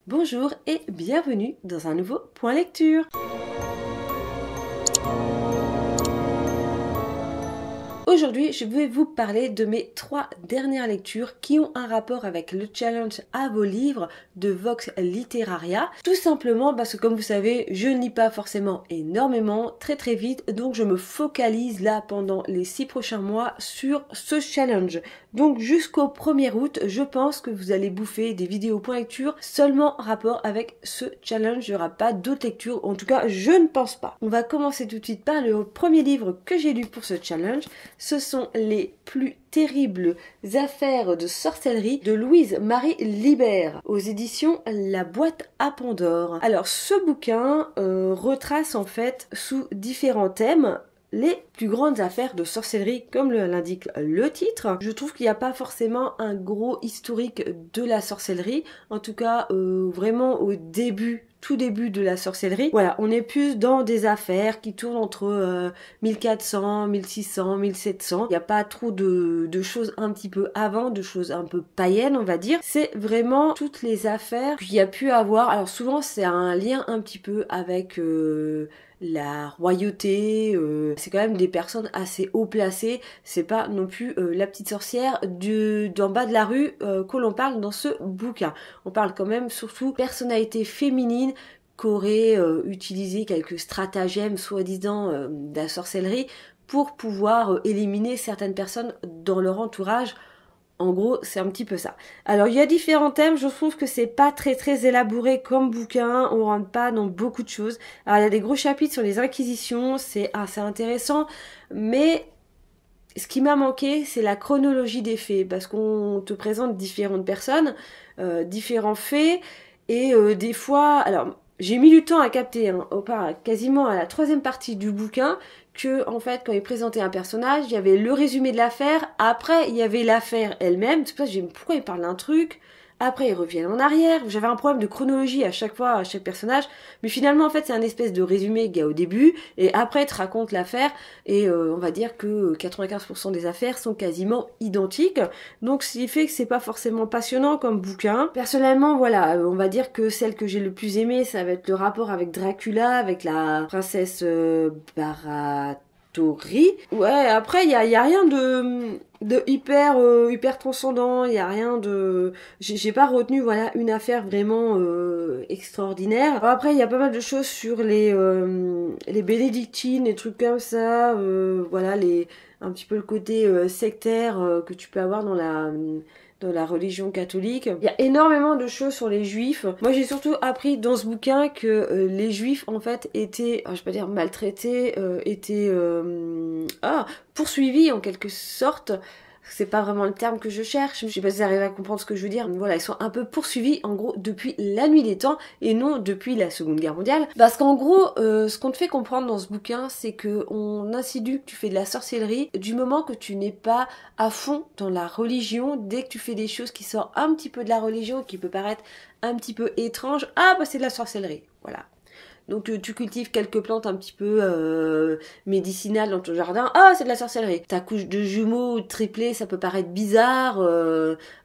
Bonjour et bienvenue dans un nouveau point lecture. Aujourd'hui, je vais vous parler de mes 3 dernières lectures qui ont un rapport avec le challenge à vos livres de Vox Literaria. Tout simplement parce que comme vous savez, je ne lis pas forcément énormément, très vite, donc je me focalise là pendant les 6 prochains mois sur ce challenge. Donc jusqu'au 1er août, je pense que vous allez bouffer des vidéos point lecture seulement en rapport avec ce challenge. Il n'y aura pas d'autres lectures, en tout cas je ne pense pas. On va commencer tout de suite par le premier livre que j'ai lu pour ce challenge. Ce sont les plus terribles affaires de sorcellerie de Louise-Marie Libert aux éditions La Boîte à Pandore. Alors ce bouquin retrace en fait sous différents thèmes les plus grandes affaires de sorcellerie, comme l'indique le titre. Je trouve qu'il n'y a pas forcément un gros historique de la sorcellerie, en tout cas vraiment au tout début de la sorcellerie. Voilà, on est plus dans des affaires qui tournent entre 1400, 1600, 1700. Il n'y a pas trop de choses un petit peu avant, de choses un peu païennes, on va dire. C'est vraiment toutes les affaires qu'il y a pu avoir. Alors souvent, c'est un lien un petit peu avec la royauté, c'est quand même des personnes assez haut placées, c'est pas non plus la petite sorcière d'en bas de la rue que l'on parle dans ce bouquin. On parle quand même surtout personnalité féminine qu'aurait utilisé quelques stratagèmes soi-disant de la sorcellerie pour pouvoir éliminer certaines personnes dans leur entourage. En gros, c'est un petit peu ça. Alors, il y a différents thèmes. Je trouve que c'est pas très élaboré comme bouquin. On rentre pas dans beaucoup de choses. Alors, il y a des gros chapitres sur les inquisitions. C'est assez intéressant. Mais ce qui m'a manqué, c'est la chronologie des faits. Parce qu'on te présente différentes personnes, différents faits. Et des fois... Alors, j'ai mis du temps à capter, hein, quasiment à la 3e partie du bouquin, que en fait quand il présentait un personnage, il y avait le résumé de l'affaire, après il y avait l'affaire elle-même, c'est pour ça que j'ai dit pourquoi il parle d'un truc, après ils reviennent en arrière, j'avais un problème de chronologie à chaque fois, à chaque personnage, mais finalement en fait c'est un espèce de résumé qu'il y a au début, et après il te raconte l'affaire, et on va dire que 95% des affaires sont quasiment identiques, donc ce qui fait que c'est pas forcément passionnant comme bouquin. Personnellement voilà, on va dire que celle que j'ai le plus aimée, ça va être le rapport avec Dracula, avec la princesse Baratheon. Ouais, après il y a rien de hyper transcendant, il y a rien de j'ai pas retenu voilà une affaire vraiment extraordinaire. Alors après il y a pas mal de choses sur les bénédictines, des trucs comme ça, voilà un petit peu le côté sectaire que tu peux avoir dans la religion catholique. Il y a énormément de choses sur les juifs. Moi j'ai surtout appris dans ce bouquin que les juifs en fait étaient, je vais pas dire maltraités, étaient poursuivis en quelque sorte. C'est pas vraiment le terme que je cherche, je sais pas si vous arrivez à comprendre ce que je veux dire, mais voilà, ils sont un peu poursuivis en gros depuis la nuit des temps et non depuis la Seconde Guerre mondiale. Parce qu'en gros, ce qu'on te fait comprendre dans ce bouquin, c'est que on insinue que tu fais de la sorcellerie du moment que tu n'es pas à fond dans la religion. Dès que tu fais des choses qui sortent un petit peu de la religion, qui peut paraître un petit peu étrange, ah bah c'est de la sorcellerie, voilà. Donc tu cultives quelques plantes un petit peu médicinales dans ton jardin, ah c'est de la sorcellerie. Ta couche de jumeaux triplée, ça peut paraître bizarre,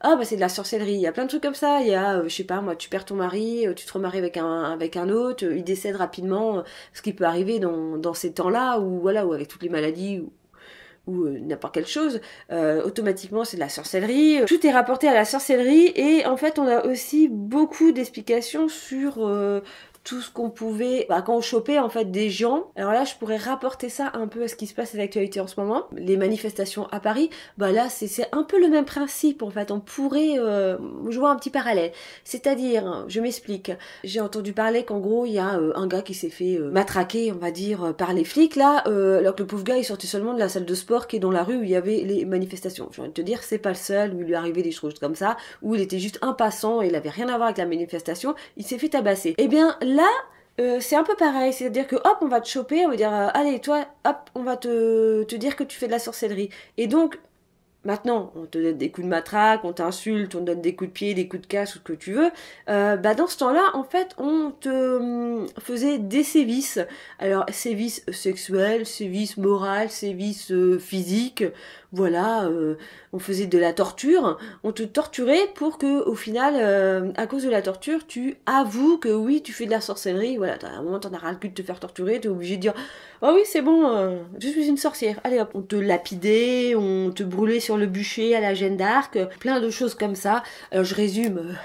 ah bah c'est de la sorcellerie. Il y a plein de trucs comme ça, il y a, je sais pas moi, tu perds ton mari, tu te remaries avec un autre, il décède rapidement, ce qui peut arriver dans ces temps-là, ou voilà, ou avec toutes les maladies, ou n'importe quelle chose, automatiquement c'est de la sorcellerie. Tout est rapporté à la sorcellerie, et en fait on a aussi beaucoup d'explications sur tout ce qu'on pouvait, quand on chopait en fait des gens. Alors là je pourrais rapporter ça un peu à ce qui se passe à l'actualité en ce moment, les manifestations à Paris. Là c'est un peu le même principe en fait, on pourrait jouer un petit parallèle, c'est-à-dire, je m'explique, j'ai entendu parler qu'en gros il y a un gars qui s'est fait matraquer on va dire par les flics là, alors que le pauvre gars il sortait seulement de la salle de sport qui est dans la rue où il y avait les manifestations. J'ai envie de te dire, c'est pas le seul où il lui arrivait des choses comme ça, où il était juste un passant et il avait rien à voir avec la manifestation, il s'est fait tabasser. Et bien là, c'est un peu pareil, c'est-à-dire que hop, on va te choper, on va dire allez toi, hop, on va te dire que tu fais de la sorcellerie. Et donc maintenant, on te donne des coups de matraque, on t'insulte, on te donne des coups de pied, des coups de casse, ou ce que tu veux. Dans ce temps-là, en fait, on te faisait des sévices. Alors, sévices sexuels, sévices moraux, sévices physiques. voilà, on faisait de la torture, on te torturait pour que au final, à cause de la torture, tu avoues que oui, tu fais de la sorcellerie, voilà, à un moment t'en as ras le cul de te faire torturer, t'es obligé de dire oh oui c'est bon, je suis une sorcière, allez hop, on te lapidait, on te brûlait sur le bûcher à la Jeanne d'Arc, plein de choses comme ça. Alors je résume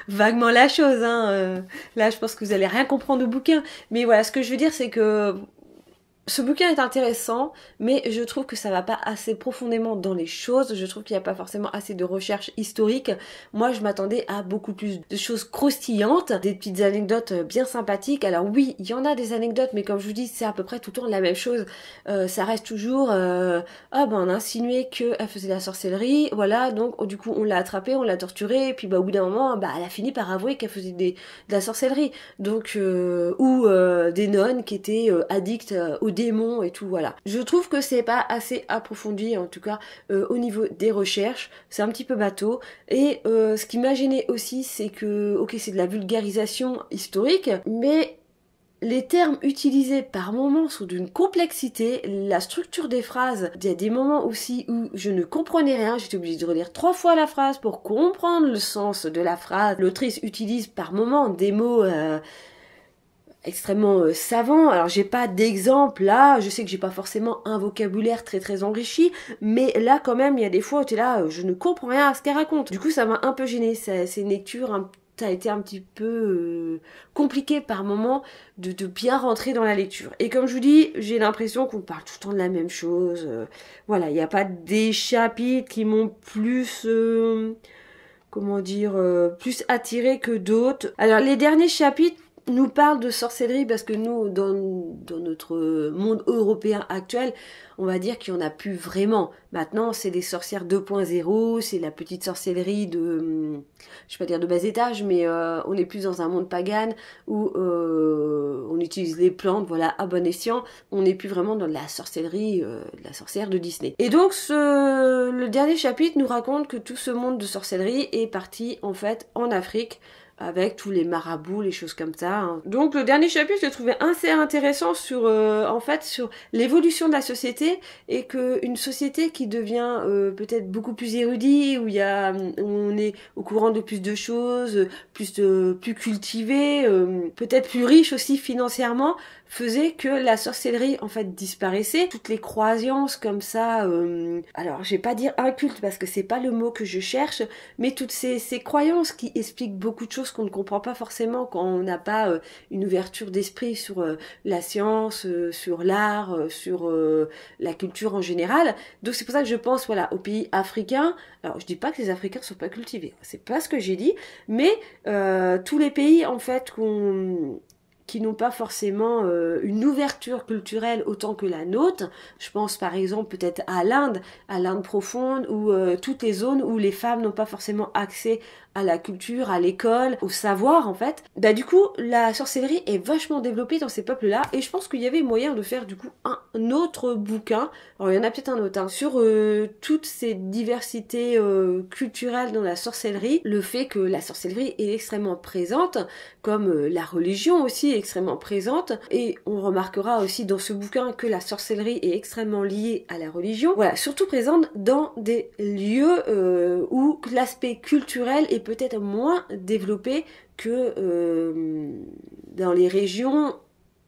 vaguement la chose, hein, là je pense que vous allez rien comprendre au bouquin, mais voilà, ce que je veux dire c'est que ce bouquin est intéressant, mais je trouve que ça va pas assez profondément dans les choses. Je trouve qu'il n'y a pas forcément assez de recherche historique. Moi, je m'attendais à beaucoup plus de choses croustillantes, des petites anecdotes bien sympathiques. Alors oui, il y en a des anecdotes, mais comme je vous dis, c'est à peu près tout le temps la même chose. Ça reste toujours, ah ben on a insinué qu'elle faisait de la sorcellerie, voilà, donc du coup on l'a attrapée, on l'a torturée, et puis bah au bout d'un moment, bah elle a fini par avouer qu'elle faisait de la sorcellerie. Donc ou des nonnes qui étaient addictes aux démons et tout, voilà. Je trouve que c'est pas assez approfondi, en tout cas au niveau des recherches, c'est un petit peu bateau, et ce qui m'a gêné aussi, c'est que, ok, c'est de la vulgarisation historique, mais les termes utilisés par moments sont d'une complexité, la structure des phrases, il y a des moments aussi où je ne comprenais rien, j'étais obligée de relire 3 fois la phrase pour comprendre le sens de la phrase. L'autrice utilise par moments des mots extrêmement savant. Alors j'ai pas d'exemple là, je sais que j'ai pas forcément un vocabulaire très enrichi, mais là quand même il y a des fois où t'es là, je ne comprends rien à ce qu'elle raconte. Du coup ça m'a un peu gênée, c'est une lecture, ça a été un petit peu compliqué par moment de bien rentrer dans la lecture. Et comme je vous dis, j'ai l'impression qu'on parle tout le temps de la même chose. Voilà, il n'y a pas des chapitres qui m'ont plus comment dire, plus attiré que d'autres. Alors les derniers chapitres nous parle de sorcellerie parce que nous, dans notre monde européen actuel, on va dire qu'il n'y en a plus vraiment. Maintenant, c'est des sorcières 2.0, c'est la petite sorcellerie de, je vais pas dire de bas étage, mais on est plus dans un monde pagan où on utilise les plantes, voilà, à bon escient. On n'est plus vraiment dans de la sorcellerie, de la sorcière de Disney. Et donc, le dernier chapitre nous raconte que tout ce monde de sorcellerie est parti, en fait, en Afrique, avec tous les marabouts, les choses comme ça. Hein. Donc le dernier chapitre, je le trouvais assez intéressant sur, en fait, sur l'évolution de la société et qu'une société qui devient peut-être beaucoup plus érudite, où où on est au courant de plus de choses, plus cultivé, peut-être plus riche aussi financièrement, faisait que la sorcellerie en fait disparaissait. Toutes les croyances comme ça, alors je vais pas dire inculte parce que c'est pas le mot que je cherche, mais toutes ces croyances qui expliquent beaucoup de choses qu'on ne comprend pas forcément quand on n'a pas une ouverture d'esprit sur la science, sur l'art, sur la culture en général. Donc c'est pour ça que je pense voilà aux pays africains. Alors je dis pas que les Africains sont pas cultivés, c'est pas ce que j'ai dit, mais tous les pays en fait qui n'ont pas forcément une ouverture culturelle autant que la nôtre. Je pense par exemple peut-être à l'Inde profonde, ou toutes les zones où les femmes n'ont pas forcément accès à la culture, à l'école, au savoir en fait. Bah du coup, la sorcellerie est vachement développée dans ces peuples-là, et je pense qu'il y avait moyen de faire du coup un autre bouquin, alors il y en a peut-être un autre, hein, sur toutes ces diversités culturelles dans la sorcellerie, le fait que la sorcellerie est extrêmement présente, comme la religion aussi est extrêmement présente, et on remarquera aussi dans ce bouquin que la sorcellerie est extrêmement liée à la religion, voilà, surtout présente dans des lieux où l'aspect culturel est peut-être moins développé que dans les régions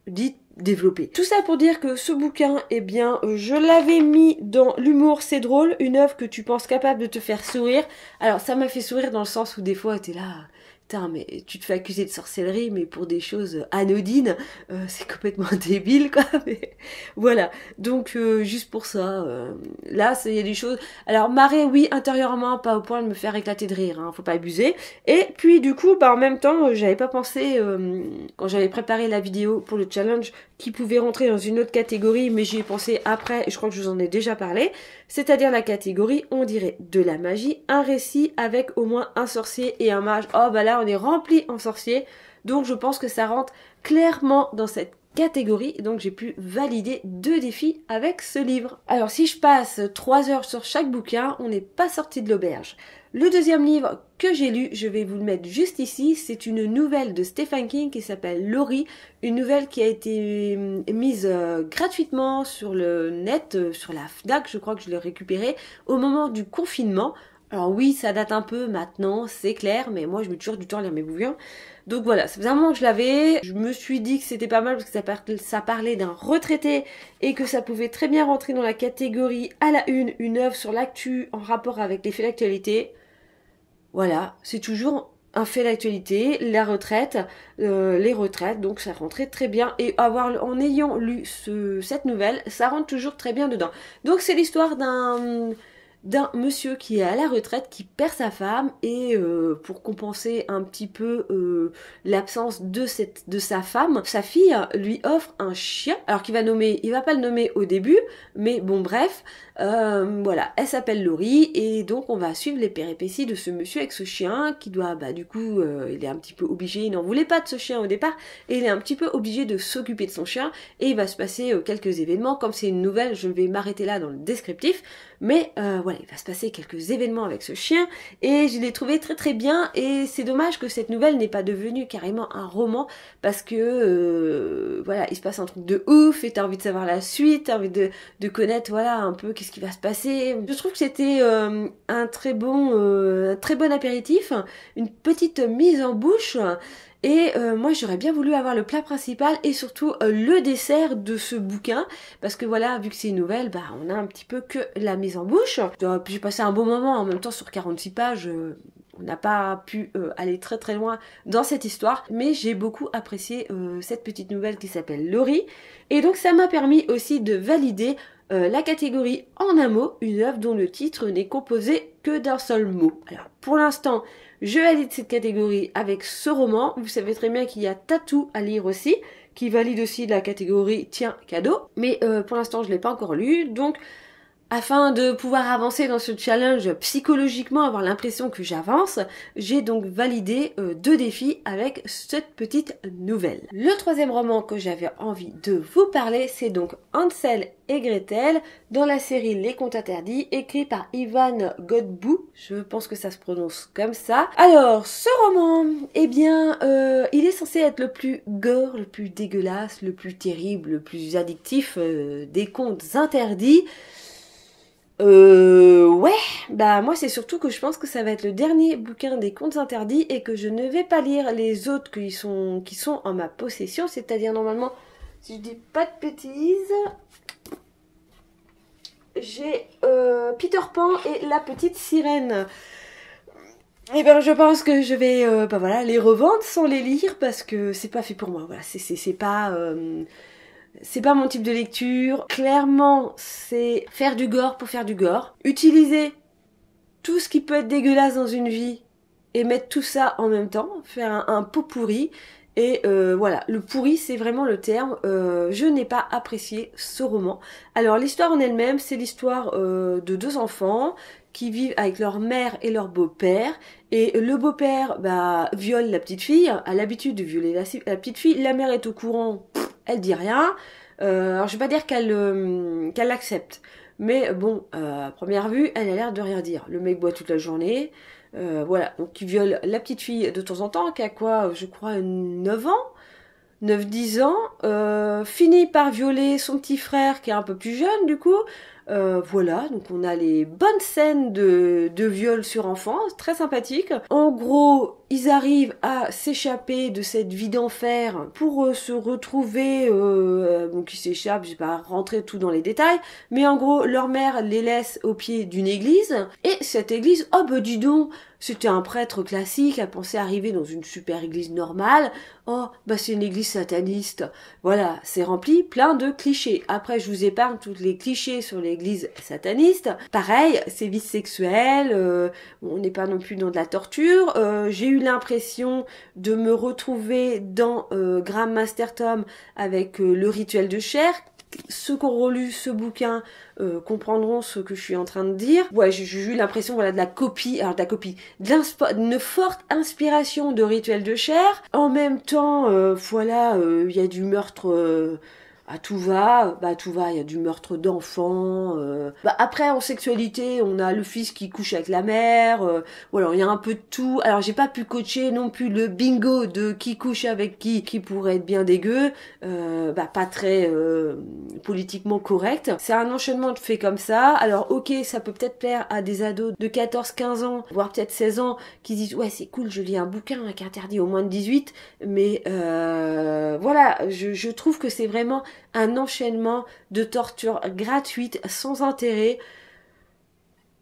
dites développées. Tout ça pour dire que ce bouquin, eh bien, je l'avais mis dans l'humour, c'est drôle, une œuvre que tu penses capable de te faire sourire. Alors, ça m'a fait sourire dans le sens où des fois, t'es là... Putain, mais tu te fais accuser de sorcellerie, mais pour des choses anodines, c'est complètement débile, quoi. Mais voilà. Donc, juste pour ça, là, il y a des choses... Alors, marrer, oui, intérieurement, pas au point de me faire éclater de rire, hein, faut pas abuser. Et puis, du coup, bah, en même temps, j'avais pas pensé, quand j'avais préparé la vidéo pour le challenge, qui pouvait rentrer dans une autre catégorie, mais j'y ai pensé après, et je crois que je vous en ai déjà parlé, c'est-à-dire la catégorie, on dirait, de la magie, un récit avec au moins un sorcier et un mage. Oh bah là, on est rempli en sorcier, donc je pense que ça rentre clairement dans cette catégorie, donc j'ai pu valider 2 défis avec ce livre. Alors si je passe 3 heures sur chaque bouquin, on n'est pas sorti de l'auberge. Le deuxième livre que j'ai lu, je vais vous le mettre juste ici, c'est une nouvelle de Stephen King qui s'appelle Laurie, une nouvelle qui a été mise gratuitement sur le net, sur la FNAC, je crois que je l'ai récupérée au moment du confinement. Alors oui, ça date un peu maintenant, c'est clair, mais moi je mets toujours du temps à lire mes bouquins. Donc voilà, ça faisait un moment que je l'avais. Je me suis dit que c'était pas mal parce que ça parlait d'un retraité et que ça pouvait très bien rentrer dans la catégorie à la une œuvre sur l'actu en rapport avec les faits d'actualité. Voilà, c'est toujours un fait d'actualité, la retraite, les retraites, donc ça rentrait très bien. Et en ayant lu cette nouvelle, ça rentre toujours très bien dedans. Donc c'est l'histoire d'un monsieur qui est à la retraite, qui perd sa femme et pour compenser un petit peu l'absence de sa femme, sa fille lui offre un chien, alors il va pas le nommer au début, mais bon bref, voilà, elle s'appelle Laurie et donc on va suivre les péripéties de ce monsieur avec ce chien qui doit, du coup, il est un petit peu obligé, il n'en voulait pas de ce chien au départ et il est un petit peu obligé de s'occuper de son chien et il va se passer quelques événements, comme c'est une nouvelle, je vais m'arrêter là dans le descriptif, mais voilà, il va se passer quelques événements avec ce chien et je l'ai trouvé très très bien et c'est dommage que cette nouvelle n'ait pas devenue carrément un roman parce que voilà, il se passe un truc de ouf et t'as envie de savoir la suite, t'as envie de connaître voilà un peu qu'est-ce qui va se passer. Je trouve que c'était un très bon apéritif, une petite mise en bouche. Et moi j'aurais bien voulu avoir le plat principal et surtout le dessert de ce bouquin parce que voilà, vu que c'est une nouvelle, on a un petit peu que la mise en bouche. J'ai passé un bon moment en même temps sur 46 pages. On n'a pas pu aller très très loin dans cette histoire, mais j'ai beaucoup apprécié cette petite nouvelle qui s'appelle Laurie. Et donc ça m'a permis aussi de valider la catégorie en un mot, une œuvre dont le titre n'est composé que d'un seul mot. Alors pour l'instant, je valide cette catégorie avec ce roman. Vous savez très bien qu'il y a Tatou à lire aussi, qui valide aussi la catégorie Tiens, cadeau. Mais pour l'instant, je ne l'ai pas encore lu, donc afin de pouvoir avancer dans ce challenge psychologiquement, avoir l'impression que j'avance, j'ai donc validé 2 défis avec cette petite nouvelle. Le troisième roman que j'avais envie de vous parler, c'est donc Hansel et Gretel dans la série Les Contes Interdits, écrit par Ivan Godbout. Je pense que ça se prononce comme ça. Alors, ce roman, eh bien, il est censé être le plus gore, le plus dégueulasse, le plus terrible, le plus addictif des contes interdits. Ouais, moi c'est surtout que je pense que ça va être le dernier bouquin des contes interdits et que je ne vais pas lire les autres qui sont en ma possession, c'est-à-dire normalement, si je dis pas de bêtises, j'ai Peter Pan et la petite sirène. Et ben je pense que je vais voilà, les revendre sans les lire parce que c'est pas fait pour moi. Voilà, c'est pas mon type de lecture. Clairement, c'est faire du gore pour faire du gore. Utiliser tout ce qui peut être dégueulasse dans une vie et mettre tout ça en même temps. Faire un pot pourri. Et voilà, le pourri, c'est vraiment le terme. Je n'ai pas apprécié ce roman. Alors, l'histoire en elle-même, c'est l'histoire de 2 enfants qui vivent avec leur mère et leur beau-père. Et le beau-père viole la petite fille, a l'habitude de violer la petite fille. La mère est au courant. Elle dit rien. Alors je vais pas dire qu'elle l'accepte, mais bon, à première vue, elle a l'air de rien dire. Le mec boit toute la journée, voilà, donc il viole la petite fille de temps en temps, qui a quoi, je crois, 9 ans, 9-10 ans, finit par violer son petit frère qui est un peu plus jeune du coup. Voilà, donc on a les bonnes scènes de viol sur enfants, très sympathique. En gros, ils arrivent à s'échapper de cette vie d'enfer pour se retrouver, donc ils s'échappent, je vais pas rentrer tout dans les détails, mais en gros, leur mère les laisse au pied d'une église, et cette église, oh bah dis donc, c'était un prêtre classique, elle pensait arriver dans une super église normale, oh bah c'est une église sataniste. Voilà, c'est rempli plein de clichés. Après, je vous épargne tous les clichés sur l'église sataniste. Pareil, sévices sexuels, on n'est pas non plus dans de la torture. J'ai eu l'impression de me retrouver dans Graham Masterton avec le rituel de chair. ceux qui auront lu ce bouquin comprendront ce que je suis en train de dire. Ouais, j'ai eu l'impression, voilà, de la copie, alors de la copie, d'une forte inspiration de Rituel de chair. En même temps, voilà, il y a du meurtre... à tout va, il y a du meurtre d'enfants. Après, en sexualité, on a le fils qui couche avec la mère. Voilà, il y a un peu de tout. Alors, j'ai pas pu coacher non plus le bingo de qui couche avec qui pourrait être bien dégueu. Pas très politiquement correct. C'est un enchaînement de faits comme ça. Alors, ok, ça peut peut-être plaire à des ados de 14-15 ans, voire peut-être 16 ans, qui disent ouais, c'est cool, je lis un bouquin qui est interdit aux moins de 18. Mais voilà, je trouve que c'est vraiment un enchaînement de tortures gratuites, sans intérêt,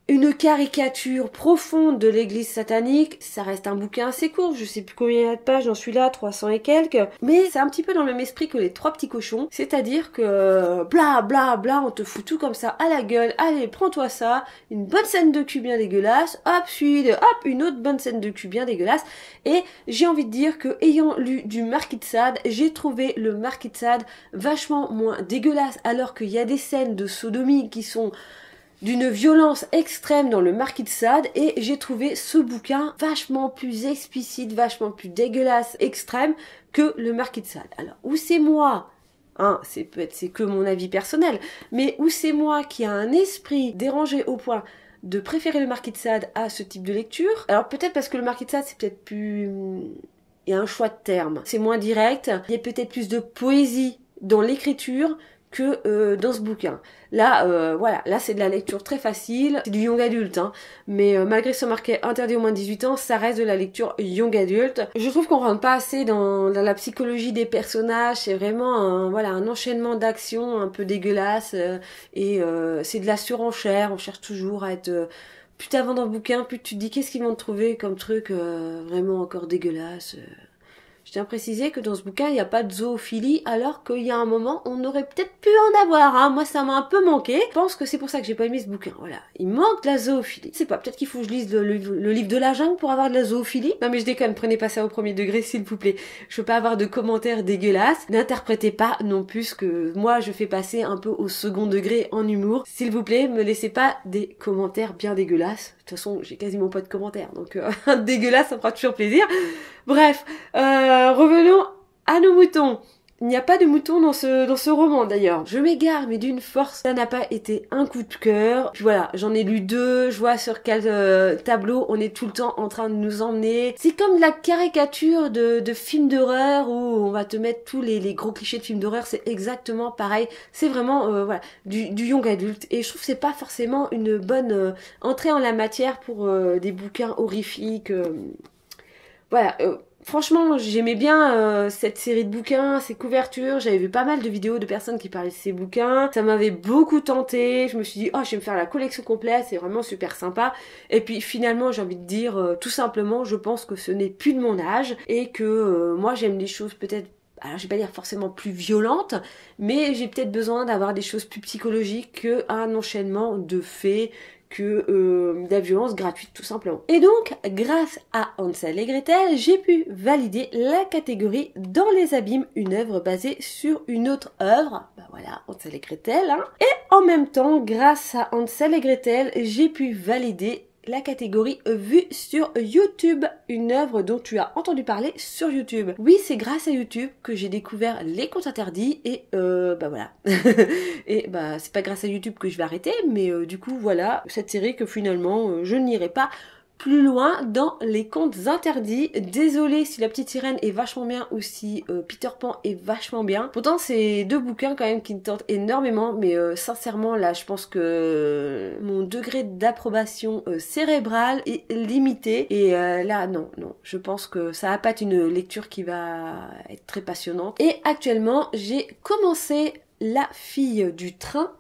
une caricature profonde de l'église satanique. Ça reste un bouquin assez court, je sais plus combien il y a de pages, j'en suis là, 300 et quelques, mais c'est un petit peu dans le même esprit que les 3 petits cochons, c'est-à-dire que bla bla bla, on te fout tout comme ça à la gueule, allez, prends-toi ça, une bonne scène de cul bien dégueulasse, hop, une autre bonne scène de cul bien dégueulasse, et j'ai envie de dire que, ayant lu du Marquis de Sade, j'ai trouvé le Marquis de Sade vachement moins dégueulasse, alors qu'il y a des scènes de sodomie qui sont d'une violence extrême dans le Marquis de Sade, et j'ai trouvé ce bouquin vachement plus explicite, vachement plus dégueulasse, extrême que le Marquis de Sade. Alors, où c'est moi, c'est que mon avis personnel, mais où c'est moi qui a un esprit dérangé au point de préférer le Marquis de Sade à ce type de lecture. Alors peut-être parce que le Marquis de Sade c'est peut-être plus... il y a un choix de termes, c'est moins direct, il y a peut-être plus de poésie dans l'écriture que dans ce bouquin. Là, voilà, là c'est de la lecture très facile, c'est du young adulte, mais malgré ce marqué interdit aux moins de 18 ans, ça reste de la lecture young adulte. Je trouve qu'on rentre pas assez dans la psychologie des personnages, c'est vraiment un enchaînement d'actions un peu dégueulasse, et c'est de la surenchère, on cherche toujours à être... plus t'avances dans le bouquin, plus tu te dis qu'est-ce qu'ils vont te trouver comme truc vraiment encore dégueulasse. Je tiens à préciser que dans ce bouquin, il n'y a pas de zoophilie, alors qu'il y a un moment, on aurait peut-être pu en avoir, Moi, ça m'a un peu manqué. Je pense que c'est pour ça que j'ai pas aimé ce bouquin, voilà. Il manque de la zoophilie. C'est pas, peut-être qu'il faut que je lise le livre de la jungle pour avoir de la zoophilie. Non mais je déconne, prenez pas ça au premier degré, s'il vous plaît. Je veux pas avoir de commentaires dégueulasses. N'interprétez pas non plus ce que moi je fais passer un peu au second degré en humour. S'il vous plaît, me laissez pas des commentaires bien dégueulasses. De toute façon, j'ai quasiment pas de commentaires, donc dégueulasse, ça me fera toujours plaisir. Bref, revenons à nos moutons. Il n'y a pas de moutons dans ce roman d'ailleurs. Je m'égare, mais d'une force, ça n'a pas été un coup de cœur. Puis voilà, j'en ai lu 2, je vois sur quel tableau on est tout le temps en train de nous emmener. C'est comme de la caricature de films d'horreur où on va te mettre tous les gros clichés de films d'horreur, c'est exactement pareil. C'est vraiment du young adulte, et je trouve que c'est pas forcément une bonne entrée en la matière pour des bouquins horrifiques. Franchement, j'aimais bien cette série de bouquins, ces couvertures. J'avais vu pas mal de vidéos de personnes qui parlaient de ces bouquins. Ça m'avait beaucoup tenté. Je me suis dit, oh, je vais me faire la collection complète, c'est vraiment super sympa. Et puis finalement, j'ai envie de dire, tout simplement, je pense que ce n'est plus de mon âge, et que moi, j'aime les choses peut-être... Alors je vais pas dire forcément plus violentes, mais j'ai peut-être besoin d'avoir des choses plus psychologiques qu'un enchaînement de faits, que de la violence gratuite tout simplement. Et donc, grâce à Hansel et Gretel, j'ai pu valider la catégorie Dans les abîmes, une œuvre basée sur une autre œuvre. Voilà, Hansel et Gretel. Et en même temps, grâce à Hansel et Gretel, j'ai pu valider la catégorie vue sur YouTube, une œuvre dont tu as entendu parler sur YouTube. Oui, c'est grâce à YouTube que j'ai découvert les contes interdits, et voilà. Et c'est pas grâce à YouTube que je vais arrêter, mais du coup voilà, cette série que finalement je n'irai pas plus loin dans les contes interdits. Désolée si La Petite Sirène est vachement bien, ou si Peter Pan est vachement bien. Pourtant c'est 2 bouquins quand même qui me tentent énormément, mais sincèrement là je pense que mon degré d'approbation cérébrale est limité, et là non, je pense que ça va pas être une lecture qui va être très passionnante. Et actuellement j'ai commencé La Fille du Train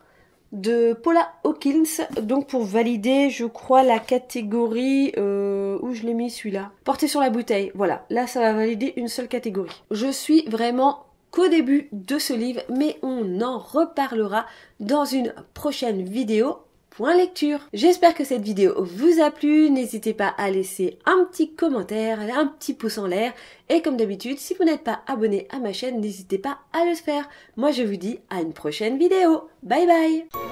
de Paula Hawkins, donc pour valider je crois la catégorie où je l'ai mis celui-là, porté sur la bouteille. Voilà, là ça va valider une seule catégorie. Je suis vraiment qu'au début de ce livre, mais on en reparlera dans une prochaine vidéo. Point lecture. J'espère que cette vidéo vous a plu, n'hésitez pas à laisser un petit commentaire, un petit pouce en l'air et comme d'habitude, si vous n'êtes pas abonné à ma chaîne, n'hésitez pas à le faire. Moi je vous dis à une prochaine vidéo. Bye bye.